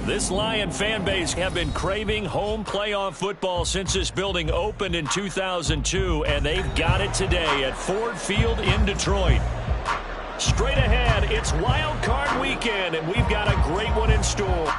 This Lion fan base have been craving home playoff football since this building opened in 2002, and they've got it today at Ford Field in Detroit. Straight ahead, it's Wild Card Weekend, and we've got a great one in store.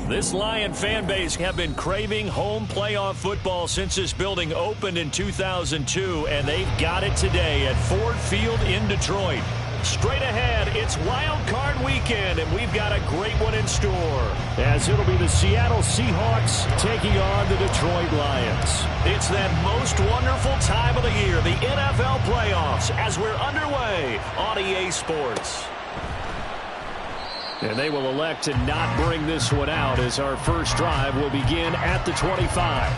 This Lion fan base have been craving home playoff football since this building opened in 2002, and they've got it today at Ford Field in Detroit. Straight ahead, it's Wild Card Weekend, and we've got a great one in store, as it'll be the Seattle Seahawks taking on the Detroit Lions. It's that most wonderful time of the year, the NFL playoffs, as we're underway on EA Sports. And they will elect to not bring this one out, as our first drive will begin at the 25.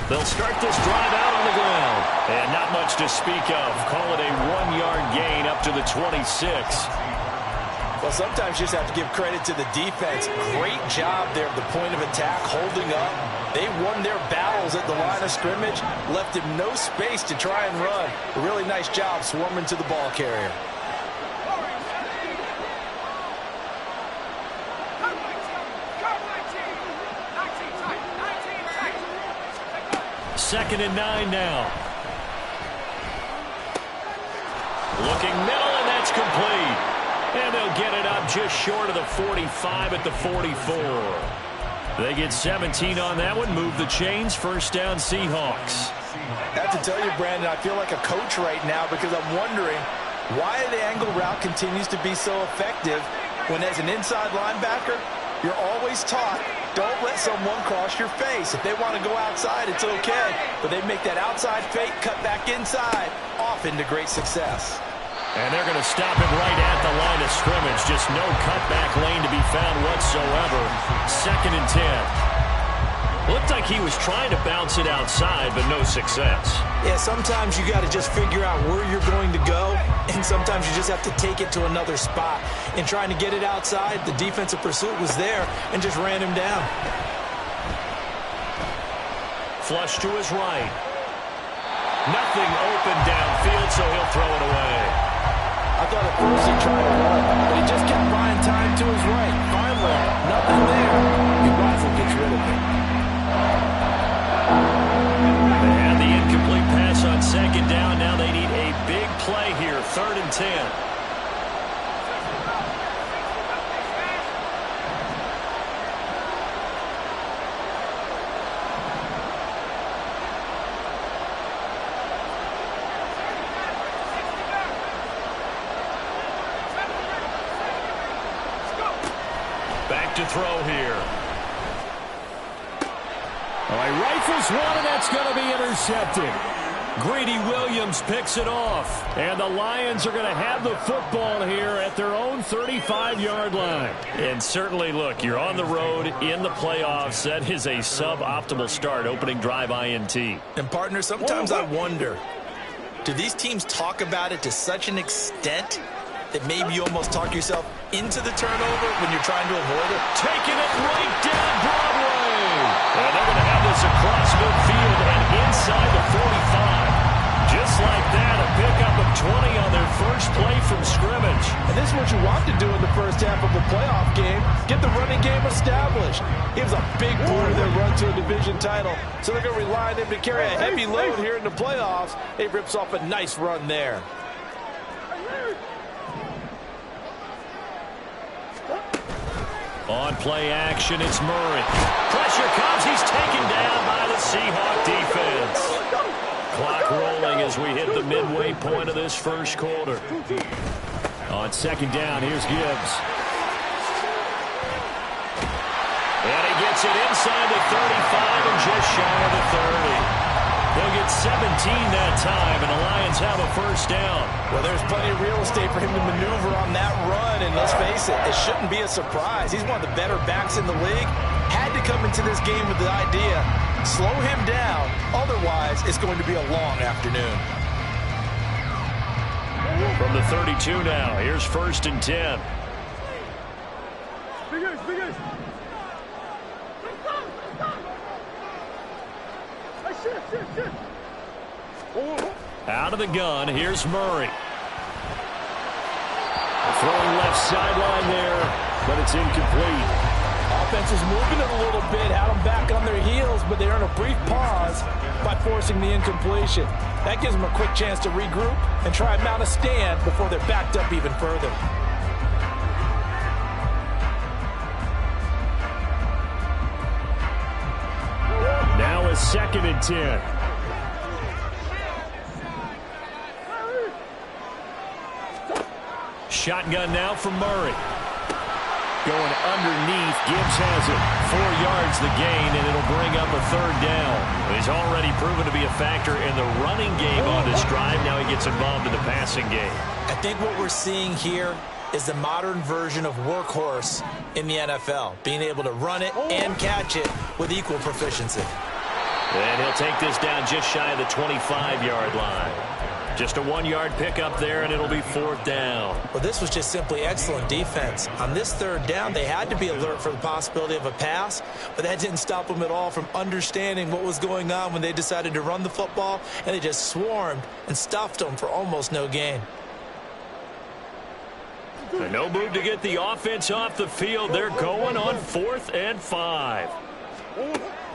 They'll start this drive out on the ground. And not much to speak of. Call it a 1-yard gain up to the 26. Well, sometimes you just have to give credit to the defense. Great job there at the point of attack, holding up. They won their battles at the line of scrimmage, left him no space to try and run. A really nice job swarming to the ball carrier. Second and 9 now. Looking middle, and that's complete. And they'll get it up just short of the 45 at the 44. They get 17 on that one. Move the chains. First down, Seahawks. I have to tell you, Brandon, I feel like a coach right now, because I'm wondering why the angle route continues to be so effective when, as an inside linebacker, you're always taught, don't let someone cross your face. If they want to go outside, it's okay. But they make that outside fake, cut back inside, off into great success. And they're going to stop him right at the line of scrimmage. Just no cutback lane to be found whatsoever. 2nd and 10. Looked like he was trying to bounce it outside, but no success. Yeah, sometimes you got to just figure out where you're going to go, and sometimes you just have to take it to another spot. In trying to get it outside, the defensive pursuit was there and just ran him down. Flush to his right. Nothing open downfield, so he'll throw it away. I thought at first he tried to run, but he just kept buying time to his right. Finally, nothing there. Your rifle gets rid of it. They had the incomplete pass on 2nd down. Now they need a big play here. 3rd and 10. Back to throw here. All right, rifles one, and that's going to be intercepted. Greedy Williams picks it off. And the Lions are going to have the football here at their own 35-yard line. And certainly, look, you're on the road in the playoffs. That is a suboptimal start, opening drive INT. And, partner, sometimes I wonder, do these teams talk about it to such an extent that maybe you almost talk yourself into the turnover when you're trying to avoid it? Taking it right down Broadway. And they're going to have this across midfield and inside the 45. Just like that, a pickup of 20 on their first play from scrimmage. And this is what you want to do in the first half of a playoff game. Get the running game established. Gives a big part of their run to a division title. So they're going to rely on him to carry a heavy load here in the playoffs. He rips off a nice run there. On play action, it's Murray. Pressure comes. He's taken down by the Seahawk defense. Clock rolling as we hit the midway point of this first quarter. On 2nd down, here's Gibbs. And he gets it inside the 35 and just shy of the 30. They'll get 17 that time, and the Lions have a first down. Well, there's plenty of real estate for him to maneuver on that run, and let's face it, it shouldn't be a surprise. He's one of the better backs in the league. Had to come into this game with the idea, slow him down, otherwise it's going to be a long afternoon. From the 32 now, here's 1st and 10. Out of the gun, here's Murray. Throwing left sideline there, but it's incomplete. Offense is moving it a little bit, had them back on their heels, but they earn a brief pause by forcing the incompletion. That gives them a quick chance to regroup and try and mount a stand before they're backed up even further. Now a 2nd and 10. Shotgun now from Murray. Going underneath. Gibbs has it. 4 yards the gain, and it'll bring up a 3rd down. He's already proven to be a factor in the running game on this drive. Now he gets involved in the passing game. I think what we're seeing here is the modern version of workhorse in the NFL. Being able to run it and catch it with equal proficiency. And he'll take this down just shy of the 25-yard line. Just a 1-yard pickup there, and it'll be 4th down. Well, this was just simply excellent defense. On this 3rd down, they had to be alert for the possibility of a pass, but that didn't stop them at all from understanding what was going on when they decided to run the football, and they just swarmed and stuffed them for almost no gain. And no move to get the offense off the field. They're going on 4th and 5.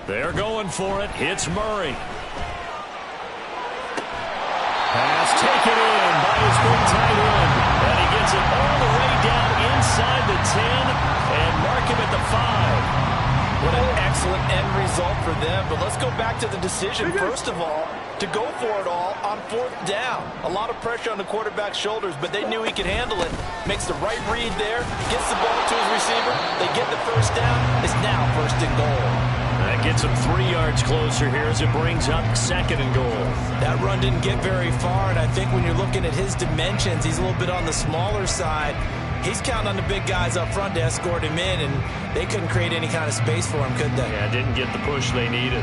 They're going for it. Hits Murray. Pass taken in by his big tight end. And he gets it all the way down inside the 10 and mark him at the 5. What an excellent end result for them. But let's go back to the decision, first of all, to go for it all on 4th down. A lot of pressure on the quarterback's shoulders, but they knew he could handle it. Makes the right read there, gets the ball to his receiver. They get the first down. It's now 1st and goal. That Gets him 3 yards closer here as it brings up 2nd and goal. That run didn't get very far, and I think when you're looking at his dimensions, he's a little bit on the smaller side. He's counting on the big guys up front to escort him in, and they couldn't create any kind of space for him, could they? Yeah, didn't get the push they needed.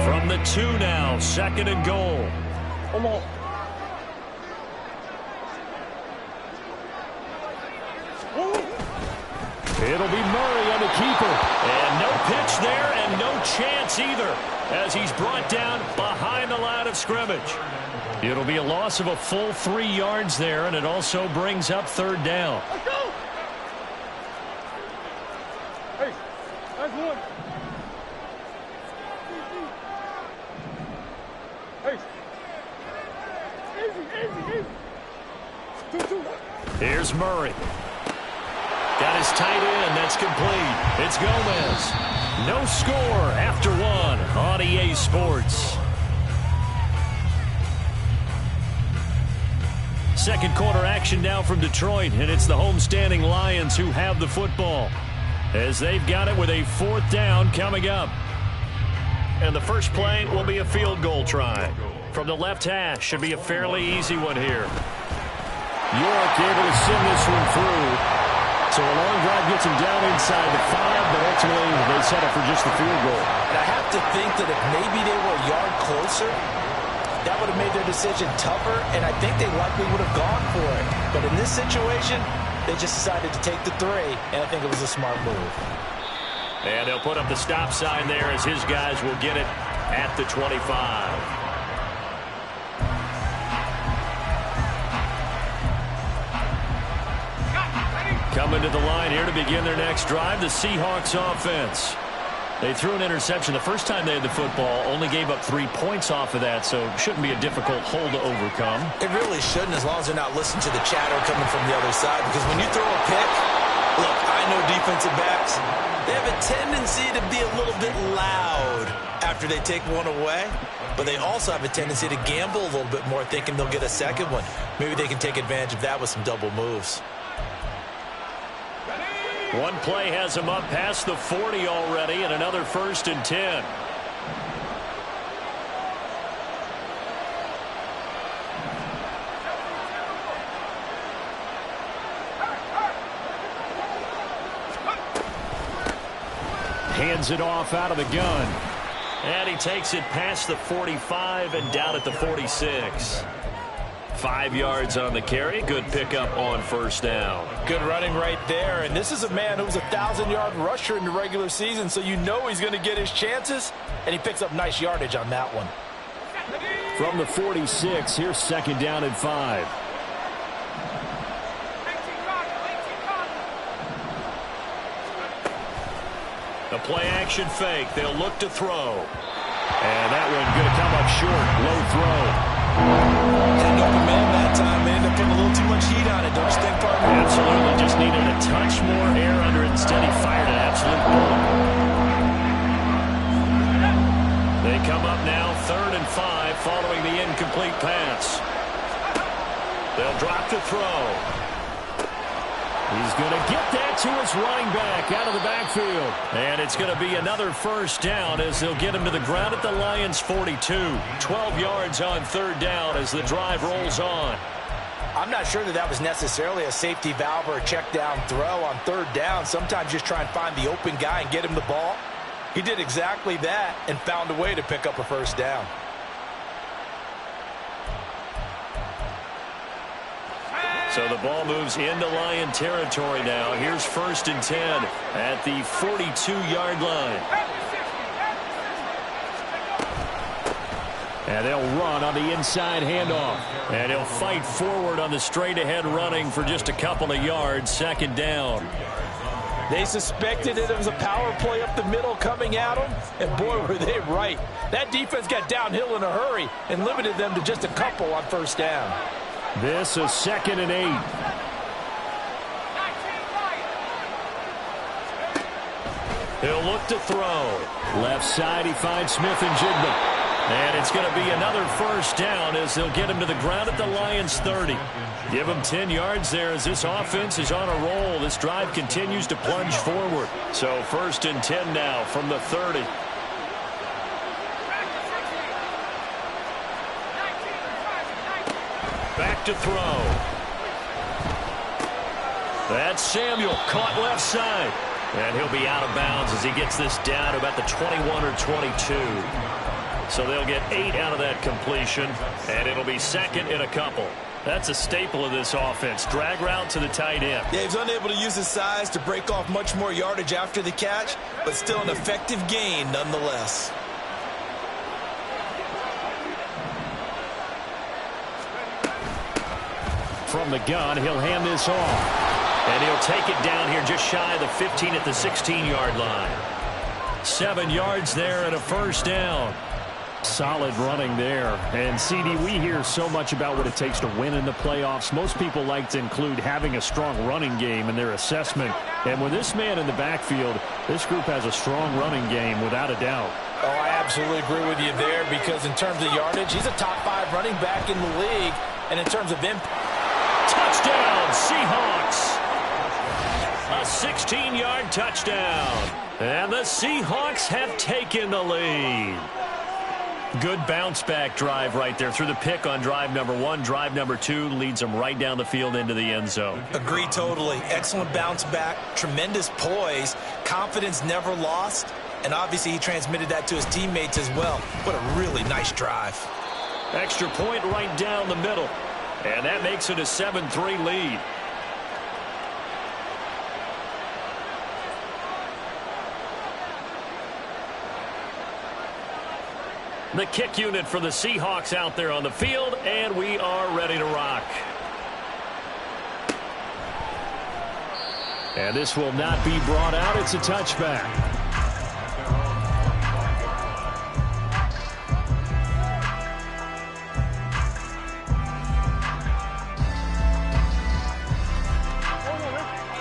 From the 2 now, 2nd and goal. Come on. It'll be Murray on the keeper. And no pitch there and no chance either as he's brought down behind the line of scrimmage. It'll be a loss of a full 3 yards there, and it also brings up 3rd down. Let's go. Hey, that's one. Hey. Easy. 2-2. Here's Murray. Got his tight end. That's complete. It's Gomez. No score after 1 on EA Sports. Second quarter action now from Detroit, and it's the homestanding Lions who have the football as they've got it with a 4th down coming up. And the first play will be a field goal try. From the left hash, should be a fairly easy one here. York able to send this one through. So a long drive gets him down inside the 5, but ultimately they settle for just the field goal. And I have to think that if maybe they were a yard closer, that would have made their decision tougher, and I think they likely would have gone for it. But in this situation, they just decided to take the 3, and I think it was a smart move. And they'll put up the stop sign there as his guys will get it at the 25. Coming to the line here to begin their next drive, the Seahawks offense. They threw an interception the first time they had the football, only gave up 3 points off of that, so shouldn't be a difficult hole to overcome. It really shouldn't, as long as they're not listening to the chatter coming from the other side, because when you throw a pick, look, I know defensive backs, they have a tendency to be a little bit loud after they take one away, but they also have a tendency to gamble a little bit more, thinking they'll get a second one. Maybe they can take advantage of that with some double moves. One play has him up past the 40 already, and another 1st and 10. Hands it off out of the gun. And he takes it past the 45 and down at the 46. 5 yards on the carry. Good pickup on 1st down. Good running right there. And this is a man who was a 1,000-yard rusher in the regular season, so you know he's going to get his chances, and he picks up nice yardage on that one. From the 46, here's 2nd down and 5. The play-action fake. They'll look to throw. And that one going to come up short. Low throw. Had an open man that time. They ended up putting a little too much heat on it, don't you think, partner? Absolutely. Just needed a touch more air under it. Instead, he fired an absolute bullet. They come up now 3rd and 5 following the incomplete pass. They'll drop to throw. He's going to get that to his running back out of the backfield. And it's going to be another 1st down as they'll get him to the ground at the Lions' 42. 12 yards on 3rd down as the drive rolls on. I'm not sure that was necessarily a safety valve or a check down throw on 3rd down. Sometimes just try and find the open guy and get him the ball. He did exactly that and found a way to pick up a 1st down. So the ball moves into Lion territory now. Here's 1st and 10 at the 42-yard line. And they'll run on the inside handoff. And he'll fight forward on the straight-ahead running for just a couple of yards. 2nd down. They suspected it was a power play up the middle coming at them, and boy, were they right. That defense got downhill in a hurry and limited them to just a couple on 1st down. This is 2nd and 8. He'll look to throw. Left side, he finds Smith and Jigba. And it's going to be another first down as they'll get him to the ground at the Lions' 30. Give him 10 yards there as this offense is on a roll. This drive continues to plunge forward. So 1st and 10 now from the 30. Back to throw. That's Samuel, caught left side. And he'll be out of bounds as he gets this down to about the 21 or 22. So they'll get 8 out of that completion, and it'll be 2nd and a couple. That's a staple of this offense. Drag route to the tight end. Yeah, he's unable to use his size to break off much more yardage after the catch, but still an effective gain nonetheless. From the gun, he'll hand this off. And he'll take it down here just shy of the 15 at the 16-yard line. 7 yards there and a first down. Solid running there. And, CD, we hear so much about what it takes to win in the playoffs. Most people like to include having a strong running game in their assessment. And with this man in the backfield, this group has a strong running game without a doubt. Oh, I absolutely agree with you there because in terms of yardage, he's a top 5 running back in the league. And in terms of impact, touchdown, Seahawks. A 16-yard touchdown. And the Seahawks have taken the lead. Good bounce-back drive right there through the pick on drive number 1. Drive number 2 leads them right down the field into the end zone. Agree totally. Excellent bounce back, tremendous poise, confidence never lost, and obviously he transmitted that to his teammates as well. What a really nice drive. Extra point right down the middle. And that makes it a 7-3 lead. The kick unit for the Seahawks out there on the field, and we are ready to rock. And this will not be brought out. It's a touchback.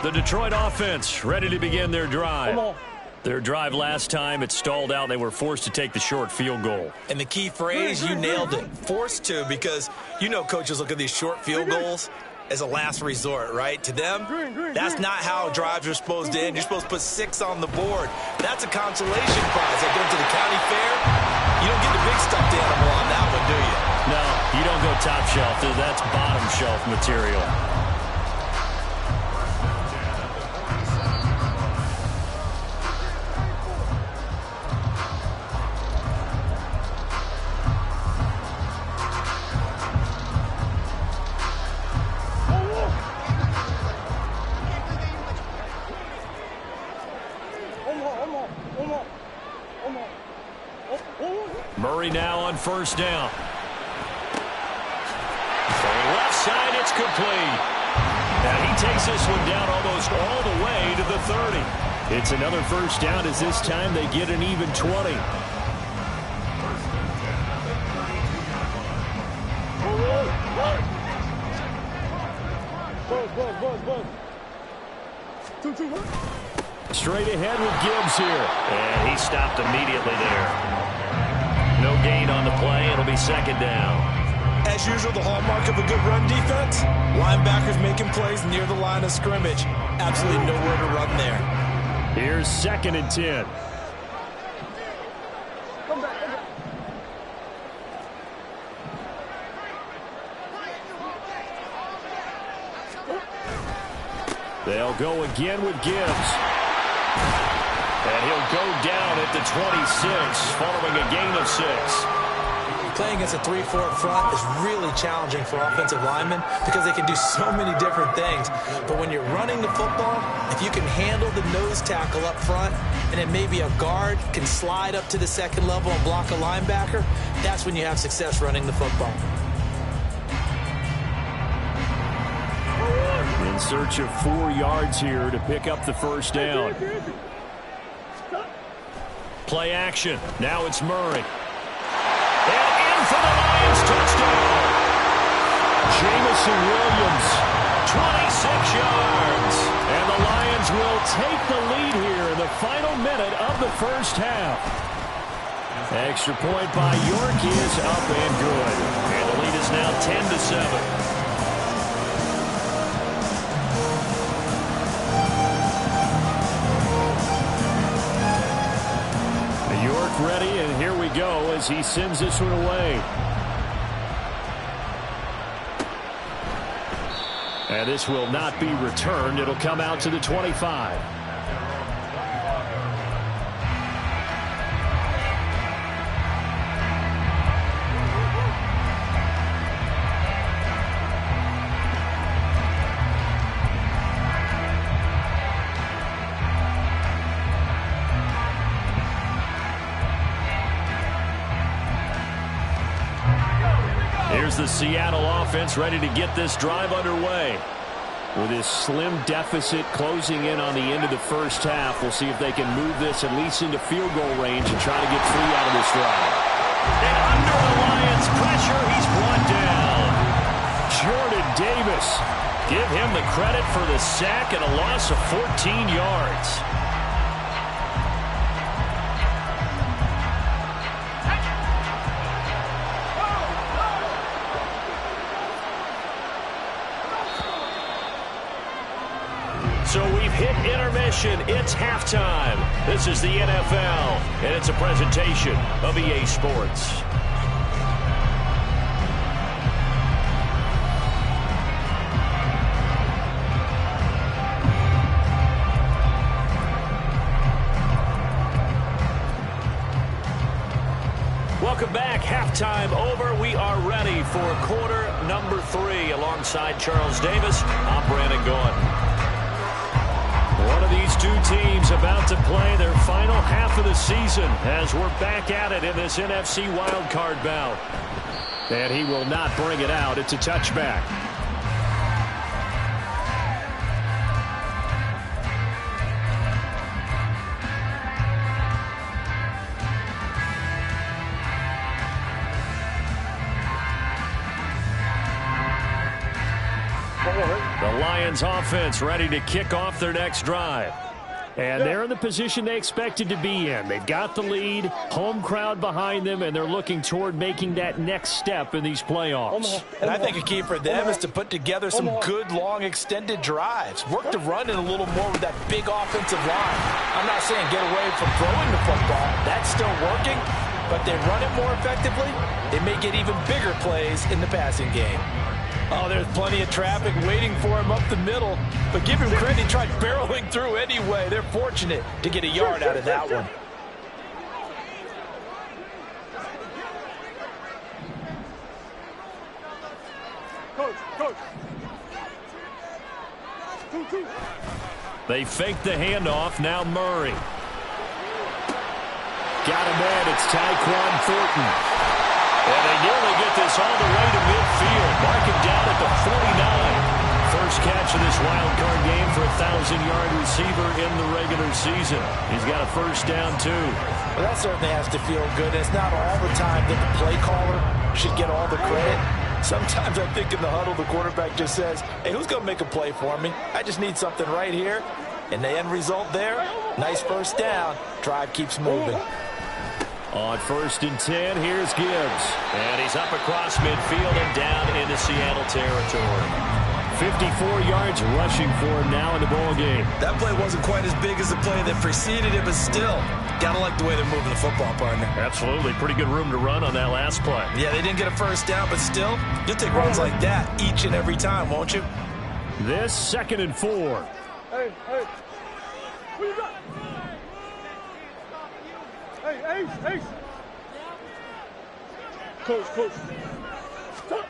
The Detroit offense ready to begin their drive. Their drive last time, it stalled out. They were forced to take the short field goal. And the key phrase, you nailed it, forced to, because you know coaches look at these short field goals as a last resort, right? To them, that's not how drives are supposed to end. You're supposed to put 6 on the board. That's a consolation prize. Like going to the county fair, you don't get the big stuffed animal on that one, do you? No, you don't go top shelf. That's bottom shelf material. Murray now on first down. Left side, it's complete. And he takes this one down almost all the way to the 30. It's another first down as this time they get an even 20. Straight ahead with Gibbs here. And he stopped immediately there. No gain on the play. It'll be second down. As usual, the hallmark of a good run defense, linebackers making plays near the line of scrimmage. Absolutely nowhere to run there. Here's 2nd and 10. They'll go again with Gibbs. And he'll go down at the 26 following a gain of 6. Playing against a 3-4 front is really challenging for offensive linemen because they can do so many different things. But when you're running the football, if you can handle the nose tackle up front and then maybe a guard can slide up to the second level and block a linebacker, that's when you have success running the football. In search of 4 yards here to pick up the first down. Play action. Now it's Murray. And in for the Lions touchdown. Jamison Williams, 26 yards. And the Lions will take the lead here in the final minute of the first half. Extra point by York is up and good. And the lead is now 10-7. York ready, and here we go as he sends this one away. And this will not be returned. It'll come out to the 25. Here's the Seattle offense ready to get this drive underway. With this slim deficit closing in on the end of the first half, we'll see if they can move this at least into field goal range and try to get free out of this drive. And under the Lions' pressure, he's brought down. Jordan Davis. Give him the credit for the sack and a loss of 14 yards. So we've hit intermission. It's halftime. This is the NFL, and it's a presentation of EA Sports. Welcome back. Halftime over. We are ready for quarter number 3. Alongside Charles Davis, I'm Brandon Gaughan. One of these two teams about to play their final half of the season as we're back at it in this NFC Wildcard bout. And he will not bring it out. It's a touchback. The Lions offense ready to kick off their next drive. And they're in the position they expected to be in. They've got the lead, home crowd behind them, and they're looking toward making that next step in these playoffs. And I think a key for them is to put together some good, long, extended drives. Work to run it a little more with that big offensive line. I'm not saying get away from throwing the football. That's still working, but they run it more effectively. They may get even bigger plays in the passing game. Oh, there's plenty of traffic waiting for him up the middle. But give him credit, he tried barreling through anyway. They're fortunate to get a yard out of that one. Coach. They fake the handoff. Now Murray. Got him in. It's Tyquan Thornton. And they nearly get this all the way to midfield. Mark him down at the 49. First catch of this wild card game for a 1,000-yard receiver in the regular season. He's got a first down, too. Well, that certainly has to feel good. It's not all the time that the play caller should get all the credit. Sometimes I think in the huddle, the quarterback just says, hey, who's going to make a play for me? I just need something right here. And the end result there, nice first down. Drive keeps moving. On 1st and 10, here's Gibbs. And he's up across midfield and down into Seattle territory. 54 yards rushing for him now in the ball game. That play wasn't quite as big as the play that preceded it, but still, gotta like the way they're moving the football, partner. Absolutely. Pretty good room to run on that last play. Yeah, they didn't get a first down, but still, you'll take runs like that each and every time, won't you? This 2nd and 4. Hey. What you got? Hey, Ace. Coach. Stop.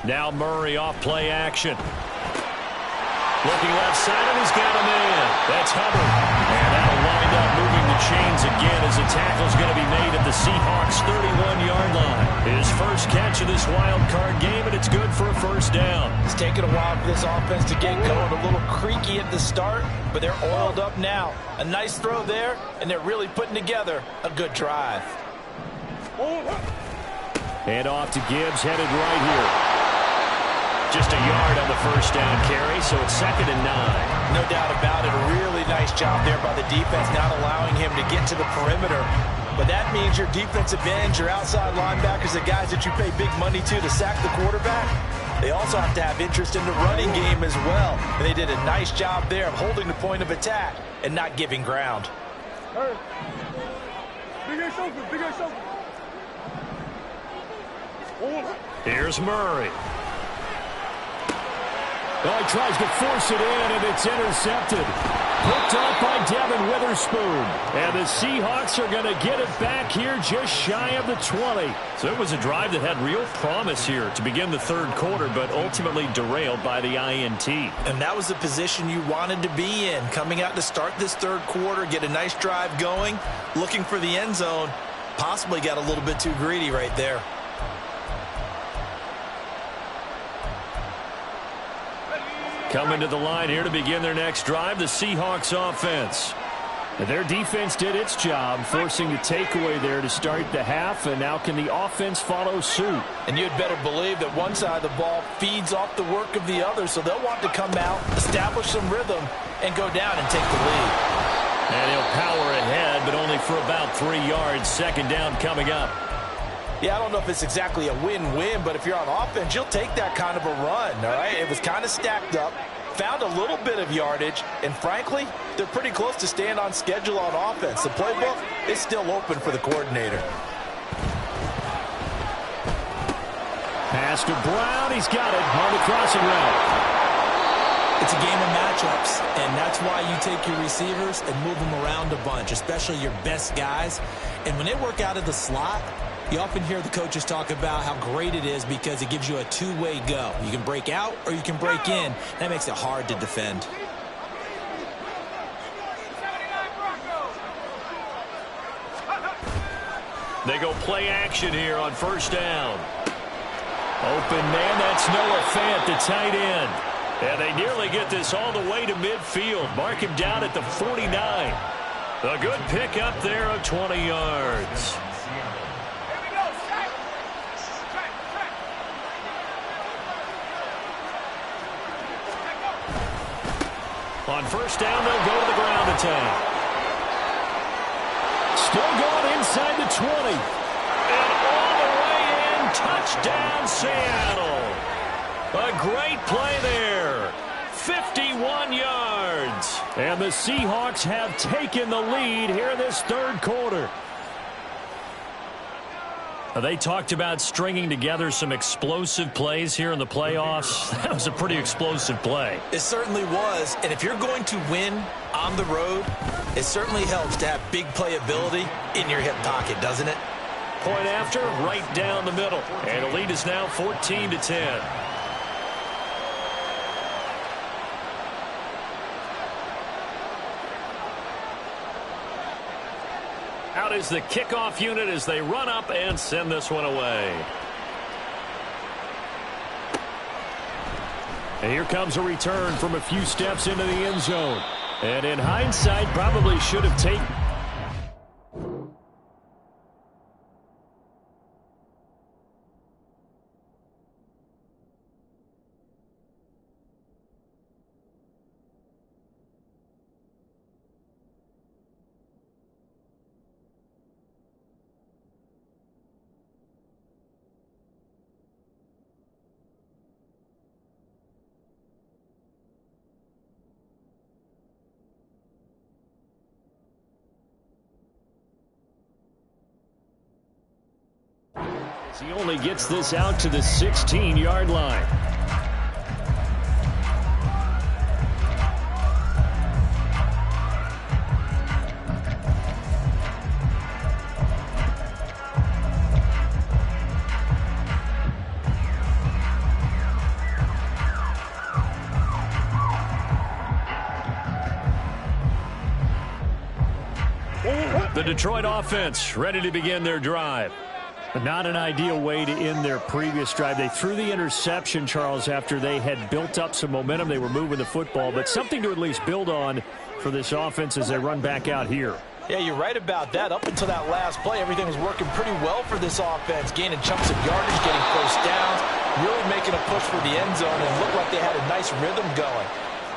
Now Murray off play action. Looking left side, and he's got him in. That's Hubbard. And that'll wind up moving the chains again as the tackle's going to be made at the Seahawks' 31-yard line. His first catch of this wild card game, and it's good for a first down. It's taken a while for this offense to get going. A little creaky at the start, but they're oiled up now. A nice throw there, and they're really putting together a good drive. And off to Gibbs, headed right here. Just a yard on the first down carry, so it's 2nd and 9. No doubt about it. A really nice job there by the defense, not allowing him to get to the perimeter. But that means your defensive ends, your outside linebackers, the guys that you pay big money to sack the quarterback, they also have to have interest in the running game as well. And they did a nice job there of holding the point of attack and not giving ground. Hey. Big ass open, big ass open. Here's Murray. Oh, he tries to force it in, and it's intercepted. Picked up by Devin Witherspoon. And the Seahawks are going to get it back here just shy of the 20. So it was a drive that had real promise here to begin the third quarter, but ultimately derailed by the INT. And that was the position you wanted to be in. Coming out to start this third quarter, get a nice drive going, looking for the end zone. Possibly got a little bit too greedy right there. Coming to the line here to begin their next drive, the Seahawks offense. Their defense did its job, forcing the takeaway there to start the half, and now can the offense follow suit? And you'd better believe that one side of the ball feeds off the work of the other, so they'll want to come out, establish some rhythm, and go down and take the lead. And he'll power ahead, but only for about 3 yards. Second down coming up. Yeah, I don't know if it's exactly a win-win, but if you're on offense, you'll take that kind of a run, all right? It was kind of stacked up, found a little bit of yardage, and frankly, they're pretty close to staying on schedule on offense. The playbook is still open for the coordinator. Pass to Brown. He's got it on the crossing route. It's a game of matchups, and that's why you take your receivers and move them around a bunch, especially your best guys. And when they work out of the slot, you often hear the coaches talk about how great it is because it gives you a two-way go. You can break out or you can break in. That makes it hard to defend. They go play action here on first down. Open man, that's Noah Fant, the tight end. And they nearly get this all the way to midfield. Mark him down at the 49. A good pickup there of 20 yards. On first down, they'll go to the ground attack. Still going inside the 20. And all the way in, touchdown Seattle. A great play there. 51 yards. And the Seahawks have taken the lead here in this third quarter. They talked about stringing together some explosive plays here in the playoffs. That was a pretty explosive play. It certainly was. And if you're going to win on the road, it certainly helps to have big playability in your hip pocket, doesn't it? Point after, right down the middle. And the lead is now 14-10. Out is the kickoff unit as they run up and send this one away. And here comes a return from a few steps into the end zone. And in hindsight, probably should have taken... He only gets this out to the 16-yard line. The Detroit offense ready to begin their drive. But not an ideal way to end their previous drive. They threw the interception, Charles, after they had built up some momentum. They were moving the football, but something to at least build on for this offense as they run back out here. Yeah, you're right about that. Up until that last play, everything was working pretty well for this offense, gaining chunks of yardage, getting first downs, really making a push for the end zone, and looked like they had a nice rhythm going.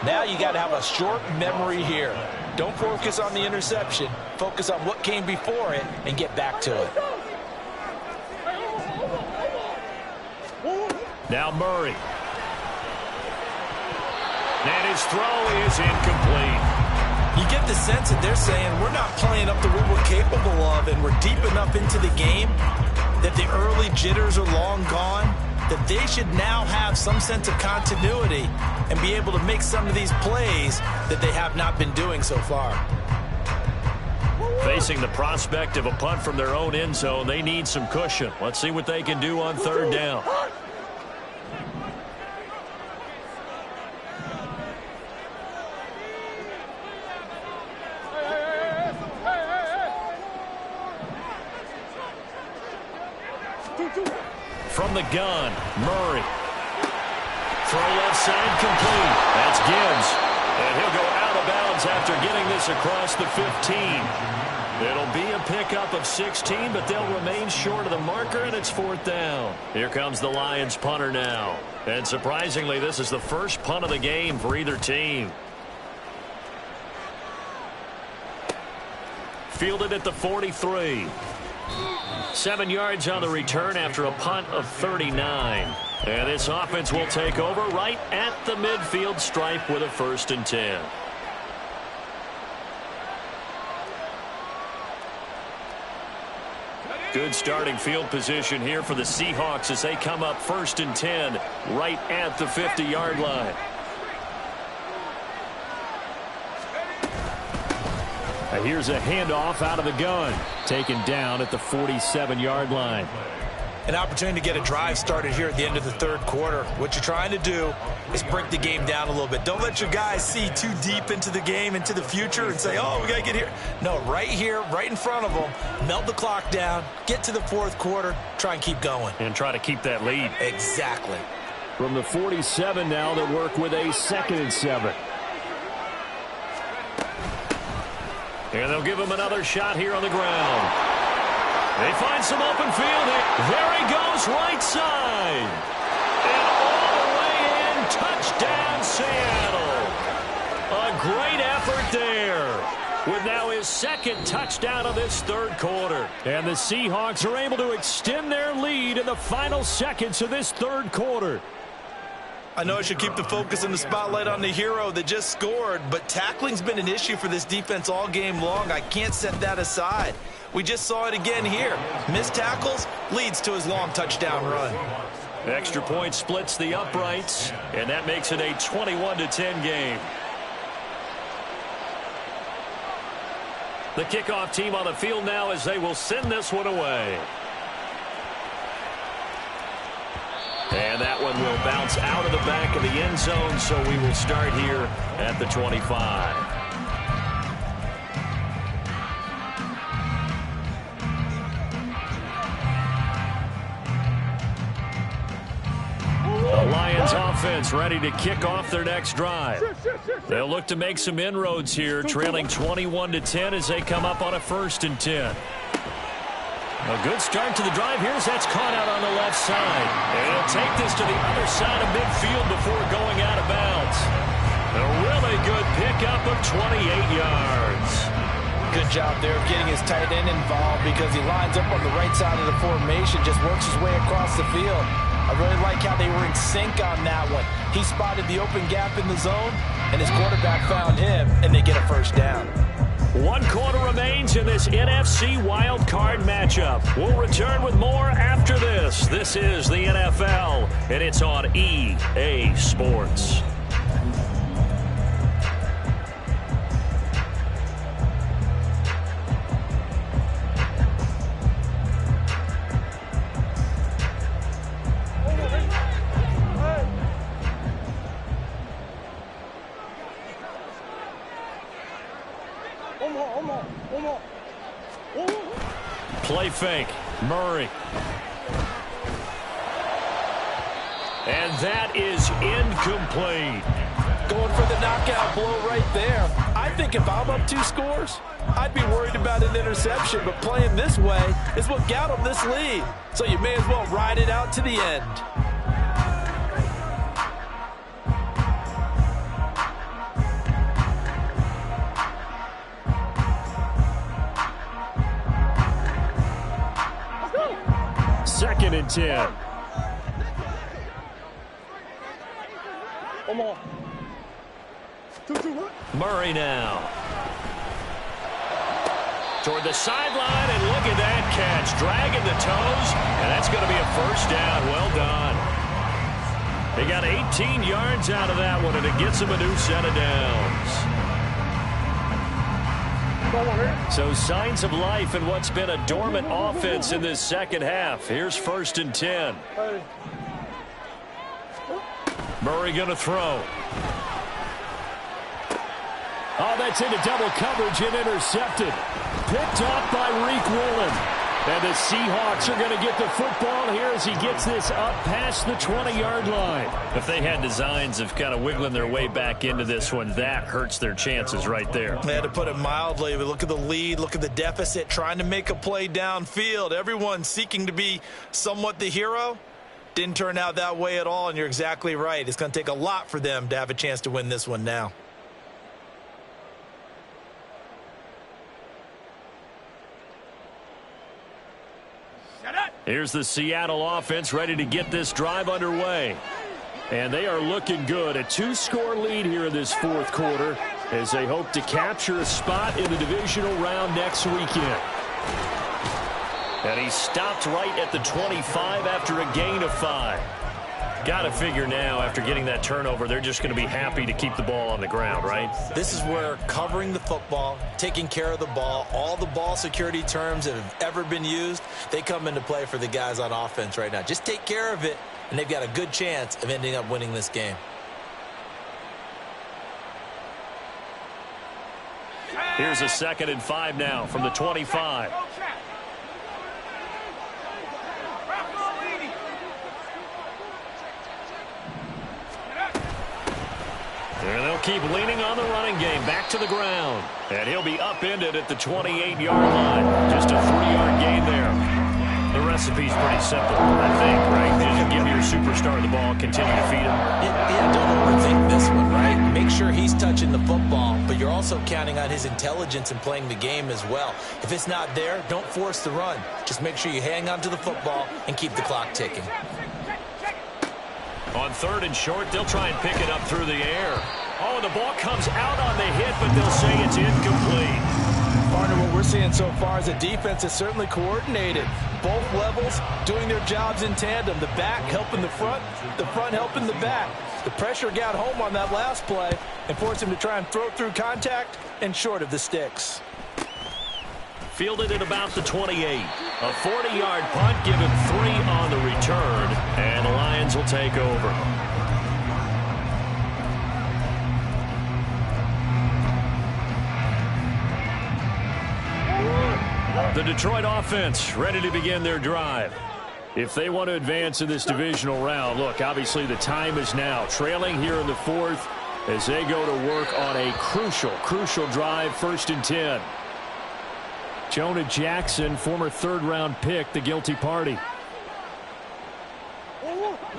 Now you got to have a short memory here. Don't focus on the interception. Focus on what came before it and get back to it. Now Murray. And his throw is incomplete. You get the sense that they're saying we're not playing up to what we're capable of, and we're deep enough into the game that the early jitters are long gone, that they should now have some sense of continuity and be able to make some of these plays that they have not been doing so far. Facing the prospect of a punt from their own end zone, they need some cushion. Let's see what they can do on third down. From the gun, Murray. Throw left side complete. That's Gibbs. And he'll go out of bounds after getting this across the 15. It'll be a pickup of 16, but they'll remain short of the marker, and it's fourth down. Here comes the Lions punter now. And surprisingly, this is the first punt of the game for either team. Fielded at the 43. 7 yards on the return after a punt of 39. And this offense will take over right at the midfield stripe with a 1st and 10. Good starting field position here for the Seahawks as they come up 1st and 10 right at the 50-yard line. Here's a handoff out of the gun. Taken down at the 47-yard line. An opportunity to get a drive started here at the end of the third quarter. What you're trying to do is break the game down a little bit. Don't let your guys see too deep into the game, into the future, and say, oh, we got to get here. No, right here, right in front of them, melt the clock down, get to the fourth quarter, try and keep going. And try to keep that lead. Exactly. From the 47 now, they work with a 2nd and 7. And they'll give him another shot here on the ground. They find some open field. There he goes, right side. And all the way in, touchdown Seattle. A great effort there. With now his 2nd touchdown of this third quarter. And the Seahawks are able to extend their lead in the final seconds of this third quarter. I know I should keep the focus and the spotlight on the hero that just scored, but tackling's been an issue for this defense all game long. I can't set that aside. We just saw it again here. Missed tackles leads to his long touchdown run. Extra point splits the uprights, and that makes it a 21-10 game. The kickoff team on the field now as they will send this one away. And that one will bounce out of the back of the end zone, so we will start here at the 25. The Lions offense ready to kick off their next drive. They'll look to make some inroads here, trailing 21-10 as they come up on a 1st and 10. A good start to the drive. Here's that's caught out on the left side. And he'll take this to the other side of midfield before going out of bounds. A really good pickup of 28 yards. Good job there of getting his tight end involved because he lines up on the right side of the formation, just works his way across the field. I really like how they were in sync on that one. He spotted the open gap in the zone, and his quarterback found him, and they get a 1st down. 1 quarter remains in this NFC Wildcard matchup. We'll return with more after this. This is the NFL, and it's on EA Sports. Play fake. Murray. And that is incomplete. Going for the knockout blow right there. I think if I'm up 2 scores, I'd be worried about an interception, but playing this way is what got them this lead. So you may as well ride it out to the end. 2nd and 10. Come on. 2-2, what? Murray now. Toward the sideline, and look at that catch. Dragging the toes, and that's going to be a first down. Well done. They got 18 yards out of that one, and it gets them a new set of downs. So signs of life in what's been a dormant offense in this second half. Here's 1st and 10. Murray going to throw. Oh, that's into double coverage and intercepted. Picked off by Reek Woolen. And the Seahawks are going to get the football here as he gets this up past the 20-yard line. If they had designs of kind of wiggling their way back into this one, that hurts their chances right there. They had to put it mildly. But look at the lead, look at the deficit, trying to make a play downfield. Everyone seeking to be somewhat the hero. Didn't turn out that way at all, and you're exactly right. It's going to take a lot for them to have a chance to win this one now. Here's the Seattle offense ready to get this drive underway. And they are looking good. A 2-score lead here in this 4th quarter as they hope to capture a spot in the divisional round next weekend. And he stopped right at the 25 after a gain of 5. Got to figure now, after getting that turnover, they're just going to be happy to keep the ball on the ground, right? This is where covering the football, taking care of the ball, all the ball security terms that have ever been used, they come into play for the guys on offense right now. Just take care of it, and they've got a good chance of ending up winning this game. Here's a 2nd and 5 now from the 25. And they'll keep leaning on the running game. Back to the ground. And he'll be upended at the 28-yard line. Just a 3-yard gain there. The recipe's pretty simple, I think, right? Just give your superstar the ball, continue to feed him. Yeah, don't overthink this one, right? Make sure he's touching the football, but you're also counting on his intelligence in playing the game as well. If it's not there, don't force the run. Just make sure you hang on to the football and keep the clock ticking. On 3rd and short, they'll try and pick it up through the air. Oh, and the ball comes out on the hit, but they'll say it's incomplete. Partner, what we're seeing so far is a defense is certainly coordinated. Both levels doing their jobs in tandem. The back helping the front helping the back. The pressure got home on that last play and forced him to try and throw through contact and short of the sticks. Fielded at about the 28. A 40-yard punt, given 3 on the return, and the Lions will take over. The Detroit offense ready to begin their drive. If they want to advance in this divisional round, look, obviously the time is now. Trailing here in the 4th as they go to work on a crucial drive, 1st and 10. Jonah Jackson, former 3rd-round pick, the guilty party.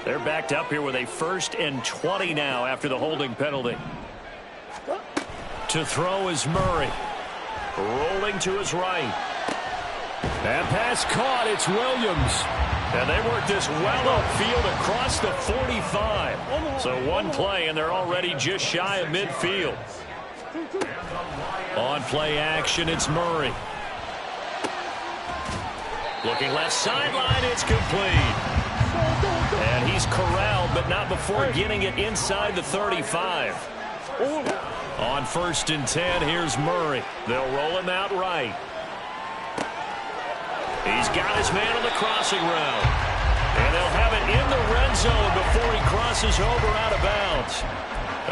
They're backed up here with a 1st and 20 now after the holding penalty. To throw is Murray. Rolling to his right. That pass caught. It's Williams. And they work this well upfield across the 45. So one play, and they're already just shy of midfield. On play action, it's Murray. Looking left sideline, it's complete. And he's corralled, but not before getting it inside the 35. On 1st and 10, here's Murray. They'll roll him out right. He's got his man on the crossing route. And they'll have it in the red zone before he crosses over out of bounds.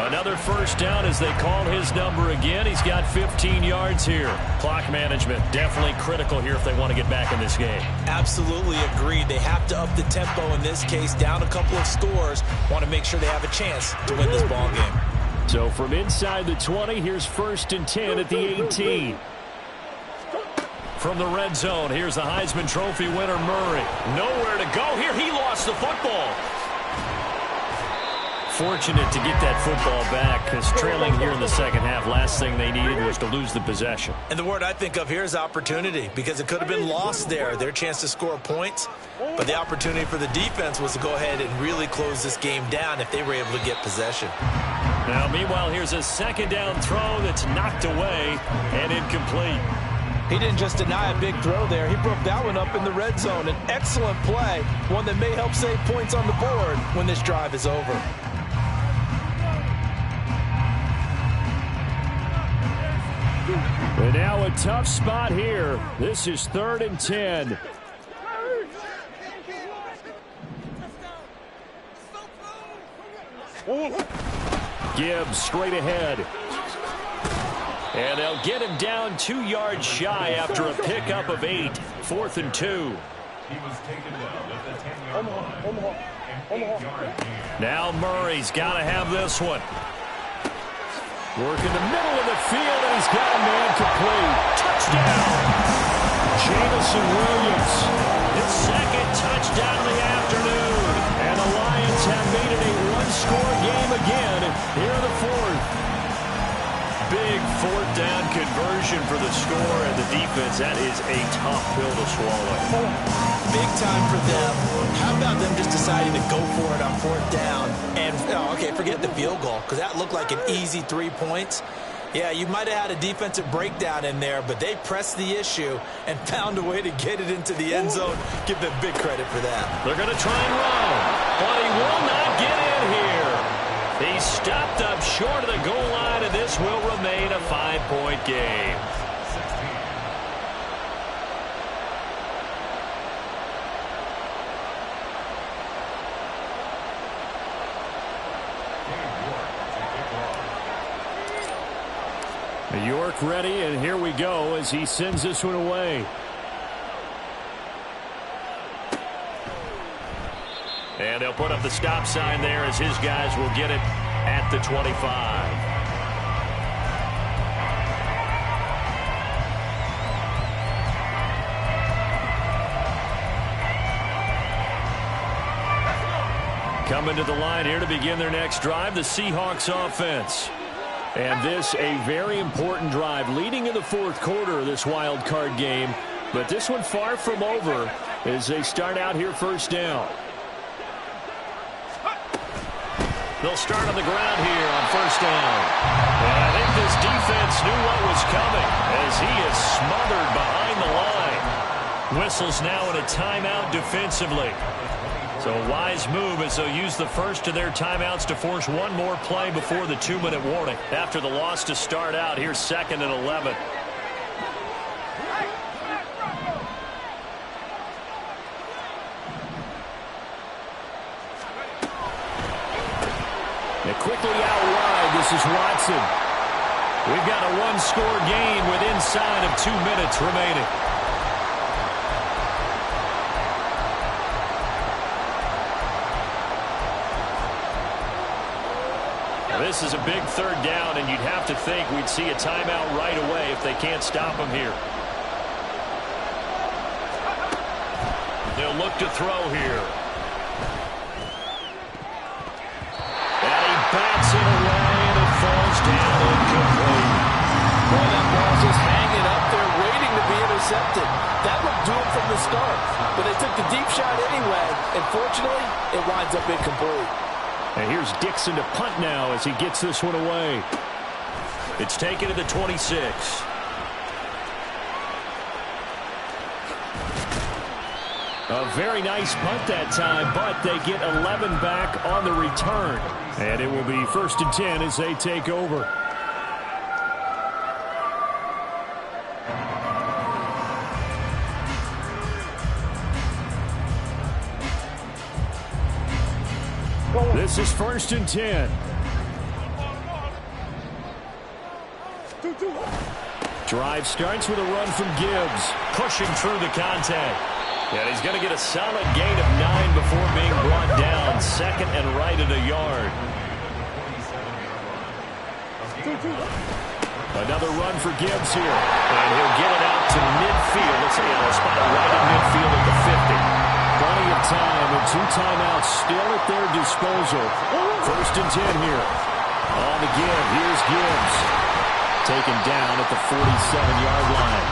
Another first down as they call his number again. He's got 15 yards here. Clock management definitely critical here if they want to get back in this game. Absolutely agreed. They have to up the tempo in this case, down a couple of scores. Want to make sure they have a chance to win this ball game. So from inside the 20, here's 1st and 10 at the 18. From the red zone, here's the Heisman Trophy winner, Murray. Nowhere to go here. He lost the football. fortunate to get that football back because trailing here in the second half, last thing they needed was to lose the possession. And the word I think of here is opportunity, because it could have been lost there, their chance to score points. But the opportunity for the defense was to go ahead and really close this game down if they were able to get possession. Now, meanwhile, here's a second down throw that's knocked away and incomplete. He didn't just deny a big throw there. He broke that one up in the red zone. An excellent play, one that may help save points on the board when this drive is over. And now a tough spot here. This is 3rd and 10. Gibbs straight ahead. And they'll get him down 2 yards shy after a pickup of 8. 4th and 2. He was taken down at the 10-yard line. And 8-yard gain. Now Murray's got to have this one. Working the middle of the field, and he's got a man complete. Touchdown! Jamison Williams. His second touchdown of the afternoon. And the Lions have made it a one-score game again here in the 4th. Big 4th down conversion for the score, and the defense, that is a tough pill to swallow. Big time for them. How about them just deciding to go for it on 4th down? And, okay, forget the field goal, because that looked like an easy 3 points. Yeah, you might have had a defensive breakdown in there, but they pressed the issue and found a way to get it into the end zone. Give them big credit for that. They're going to try and run, but he will not get in here. He stopped up short of the goal line, and this will remain a 5-point game. York ready, and here we go as he sends this one away. And they'll put up the stop sign there as his guys will get it at the 25. Coming to the line here to begin their next drive, the Seahawks offense. And this a very important drive leading in the 4th quarter of this wild card game. But this one far from over as they start out here 1st down. They'll start on the ground here on 1st down. And I think this defense knew what was coming as he is smothered behind the line. Whistles now in a timeout defensively. So a wise move as they'll use the first of their timeouts to force one more play before the 2-minute warning. After the loss to start out, here's 2nd and 11. And quickly out wide, this is Watson. We've got a one-score game with inside of 2 minutes remaining. This is a big 3rd down, and you'd have to think we'd see a timeout right away if they can't stop him here. They'll look to throw here. And he bats it away, and it falls down incomplete. Boy, that ball's just hanging up there, waiting to be intercepted. That looked doomed from the start, but they took the deep shot anyway, and fortunately, it winds up incomplete. And here's Dixon to punt now as he gets this one away. It's taken to the 26. A very nice punt that time, but they get 11 back on the return. And it will be 1st and 10 as they take over. This is 1st and 10. Drive starts with a run from Gibbs. Pushing through the contact. And he's going to get a solid gain of 9 before being brought down. 2nd and right at a yard. Another run for Gibbs here. And he'll get it out to midfield. Let's see, a spot right in midfield at the 50. Plenty of time and 2 timeouts still at their disposal. 1st and 10 here. On the give, here's Gibbs. Taken down at the 47-yard line.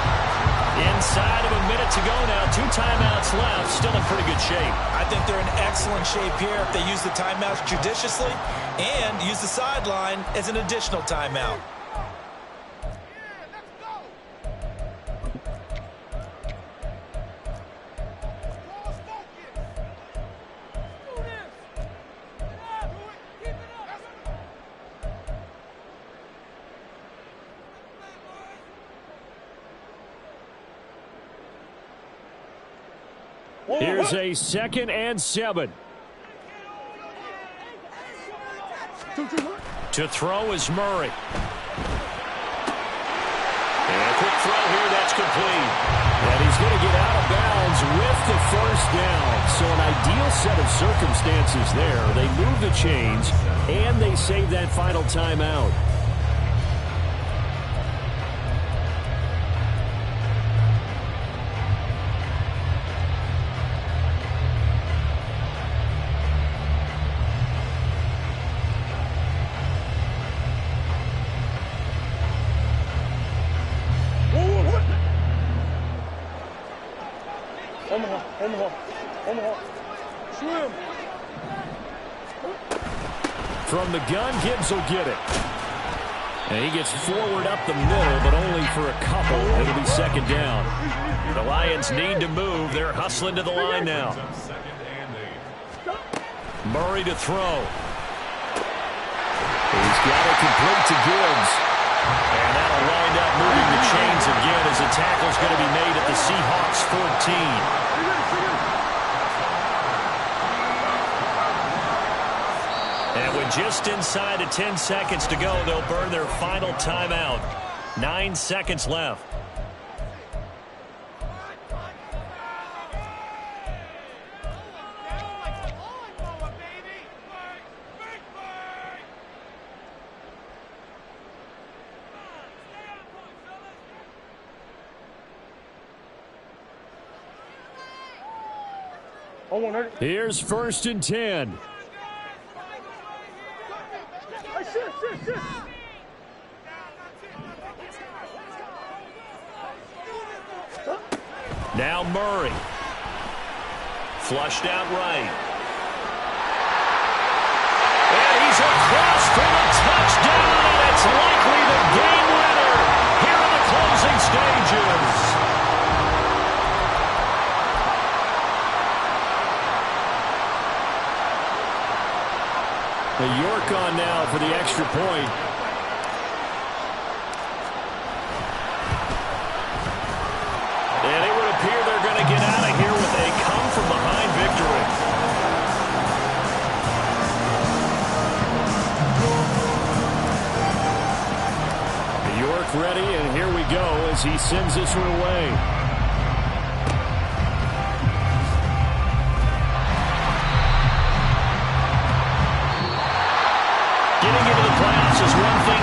Inside of a minute to go now. 2 timeouts left. Still in pretty good shape. I think they're in excellent shape here if they use the timeouts judiciously and use the sideline as an additional timeout. Here's a 2nd and 7. To throw is Murray. And a quick throw here, that's complete. And he's going to get out of bounds with the 1st down. So an ideal set of circumstances there. They move the chains, and they save that final timeout. From the gun, Gibbs will get it. And he gets forward up the middle, but only for a couple. It'll be 2nd down. The Lions need to move. They're hustling to the line now. Murray to throw. He's got it complete to Gibbs. And that'll wind up moving the chains again as the tackle's going to be made at the Seahawks 14. And with just inside of 10 seconds to go, they'll burn their final timeout. 9 seconds left. Here's 1st and 10. Now Murray. Flushed out right. And he's across for the touchdown, and it's likely the game winner here in the closing stages. The York on now for the extra point. And it would appear they're going to get out of here with a come-from-behind victory. The York ready, and here we go as he sends this one away. Getting into the playoffs is one thing